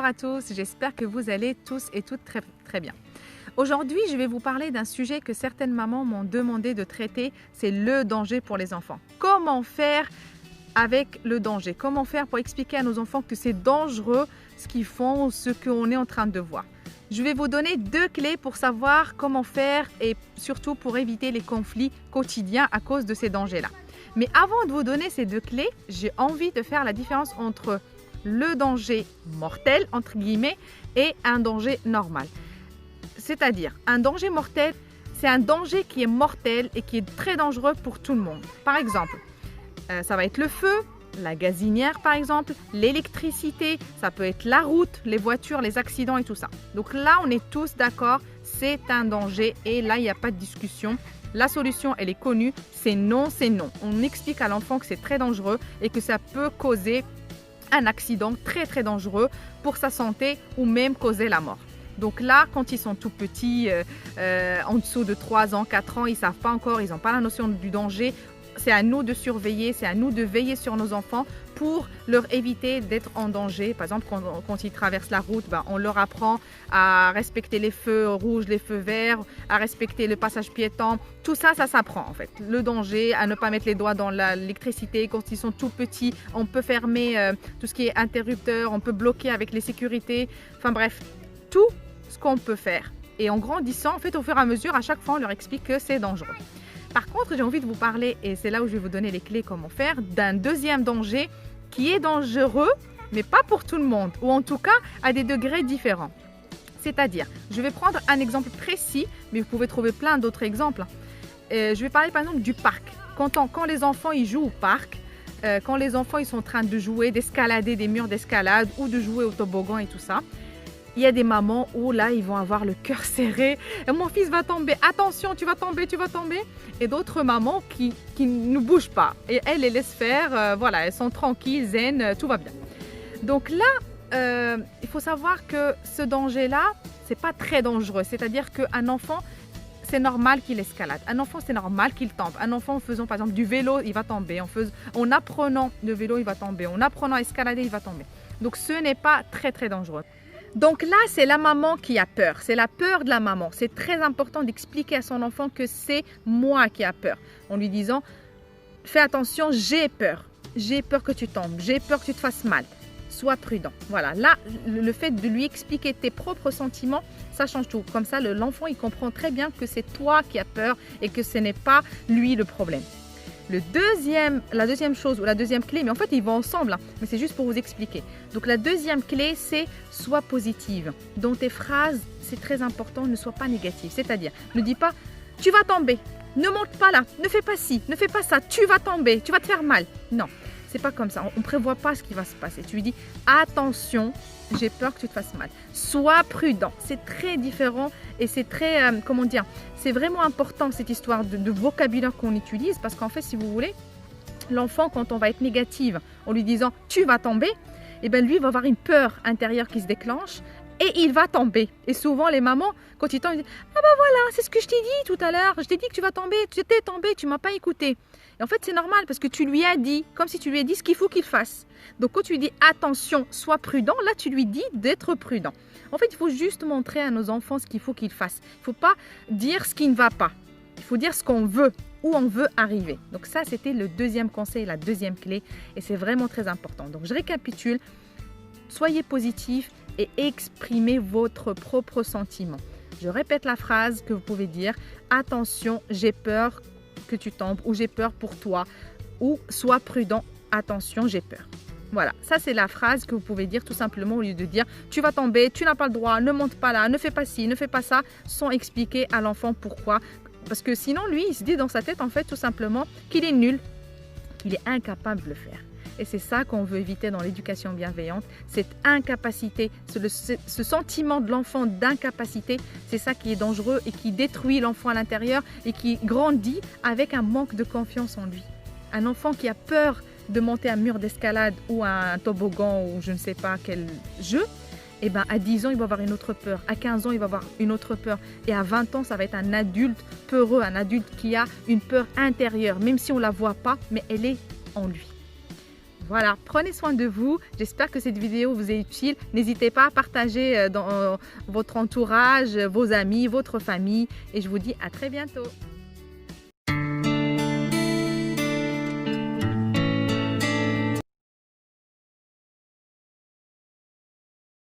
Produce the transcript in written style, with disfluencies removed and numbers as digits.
Bonjour à tous, j'espère que vous allez tous et toutes très bien. Aujourd'hui, je vais vous parler d'un sujet que certaines mamans m'ont demandé de traiter, c'est le danger pour les enfants. Comment faire avec le danger? Comment faire pour expliquer à nos enfants que c'est dangereux ce qu'ils font ou ce qu'on est en train de voir? Je vais vous donner 2 clés pour savoir comment faire et surtout pour éviter les conflits quotidiens à cause de ces dangers-là. Mais avant de vous donner ces 2 clés, j'ai envie de faire la différence entre le danger mortel, entre guillemets, et un danger normal. C'est-à-dire, un danger mortel, c'est un danger qui est mortel et qui est très dangereux pour tout le monde. Par exemple, ça va être le feu, la gazinière par exemple, l'électricité, ça peut être la route, les voitures, les accidents et tout ça. Donc là, on est tous d'accord, c'est un danger et là, il n'y a pas de discussion. La solution, elle est connue, c'est non, c'est non. On explique à l'enfant que c'est très dangereux et que ça peut causer un accident très dangereux pour sa santé ou même causer la mort. Donc là, quand ils sont tout petits, en dessous de 3 ans, 4 ans, ils ne savent pas encore, ils n'ont pas la notion du danger. C'est à nous de surveiller, c'est à nous de veiller sur nos enfants pour leur éviter d'être en danger. Par exemple, quand ils traversent la route, on leur apprend à respecter les feux rouges, les feux verts, à respecter le passage piéton. Tout ça, ça s'apprend en fait. Le danger, à ne pas mettre les doigts dans l'électricité. Quand ils sont tout petits, on peut fermer tout ce qui est interrupteur, on peut bloquer avec les sécurités. Enfin bref, tout ce qu'on peut faire. Et en grandissant, en fait, au fur et à mesure, à chaque fois, on leur explique que c'est dangereux. Par contre, j'ai envie de vous parler, et c'est là où je vais vous donner les clés comment faire, d'un deuxième danger qui est dangereux, mais pas pour tout le monde, ou en tout cas à des degrés différents. C'est-à-dire, je vais prendre un exemple précis, mais vous pouvez trouver plein d'autres exemples. Je vais parler par exemple du parc. Quand les enfants ils jouent au parc, quand les enfants ils sont en train de jouer, d'escalader des murs d'escalade ou de jouer au toboggan et tout ça, il y a des mamans où là, ils vont avoir le cœur serré. Mon fils va tomber. Attention, tu vas tomber, tu vas tomber. Et d'autres mamans qui ne bougent pas. Et elles les laissent faire. Voilà, elles sont tranquilles, zen, tout va bien. Donc là, il faut savoir que ce danger-là, c'est pas très dangereux. C'est-à-dire qu'un enfant, c'est normal qu'il escalade. Un enfant, c'est normal qu'il tombe. Un enfant, en faisant par exemple du vélo, il va tomber. En apprenant le vélo, il va tomber. En apprenant à escalader, il va tomber. Donc ce n'est pas très dangereux. Donc là, c'est la maman qui a peur. C'est la peur de la maman. C'est très important d'expliquer à son enfant que c'est moi qui a peur. En lui disant, fais attention, j'ai peur. J'ai peur que tu tombes. J'ai peur que tu te fasses mal. Sois prudent. Voilà, là, le fait de lui expliquer tes propres sentiments, ça change tout. Comme ça, l'enfant, il comprend très bien que c'est toi qui as peur et que ce n'est pas lui le problème. La deuxième chose ou la deuxième clé, mais en fait ils vont ensemble, mais c'est juste pour vous expliquer. Donc la deuxième clé, c'est sois positive. Dans tes phrases, c'est très important, ne sois pas négative. C'est-à-dire, ne dis pas tu vas tomber, ne monte pas là, ne fais pas ci, ne fais pas ça, tu vas tomber, tu vas te faire mal. Non, c'est pas comme ça. On ne prévoit pas ce qui va se passer. Tu lui dis attention, j'ai peur que tu te fasses mal. Sois prudent. C'est très différent et c'est très, comment dire, c'est vraiment important cette histoire de vocabulaire qu'on utilise parce qu'en fait, si vous voulez, l'enfant, quand on va être négative en lui disant tu vas tomber, et bien lui, il va avoir une peur intérieure qui se déclenche et il va tomber. Et souvent, les mamans, quand ils tombent, ils disent ah ben voilà, c'est ce que je t'ai dit tout à l'heure, je t'ai dit que tu vas tomber, tu étais tombé, tu ne m'as pas écouté. Et en fait, c'est normal parce que tu lui as dit, comme si tu lui as dit ce qu'il faut qu'il fasse. Donc, quand tu lui dis attention, sois prudent, là, tu lui dis d'être prudent. En fait, il faut juste montrer à nos enfants ce qu'il faut qu'ils fassent. Il ne faut pas dire ce qui ne va pas. Il faut dire ce qu'on veut, où on veut arriver. Donc, ça, c'était le deuxième conseil, la deuxième clé. Et c'est vraiment très important. Donc, je récapitule. Soyez positif et exprimez votre propre sentiment. Je répète la phrase que vous pouvez dire. Attention, j'ai peur que tu tombes ou j'ai peur pour toi ou sois prudent, attention, j'ai peur. Voilà, ça c'est la phrase que vous pouvez dire tout simplement au lieu de dire tu vas tomber, tu n'as pas le droit, ne monte pas là, ne fais pas ci, ne fais pas ça, sans expliquer à l'enfant pourquoi. Parce que sinon lui, il se dit dans sa tête en fait tout simplement qu'il est nul, qu'il est incapable de le faire. Et c'est ça qu'on veut éviter dans l'éducation bienveillante, cette incapacité, ce sentiment de l'enfant d'incapacité, c'est ça qui est dangereux et qui détruit l'enfant à l'intérieur et qui grandit avec un manque de confiance en lui. Un enfant qui a peur de monter un mur d'escalade ou un toboggan ou je ne sais pas quel jeu, et ben à 10 ans, il va avoir une autre peur. À 15 ans, il va avoir une autre peur. Et à 20 ans, ça va être un adulte peureux, un adulte qui a une peur intérieure, même si on ne la voit pas, mais elle est en lui. Voilà, prenez soin de vous. J'espère que cette vidéo vous est utile. N'hésitez pas à partager dans votre entourage, vos amis, votre famille. Et je vous dis à très bientôt.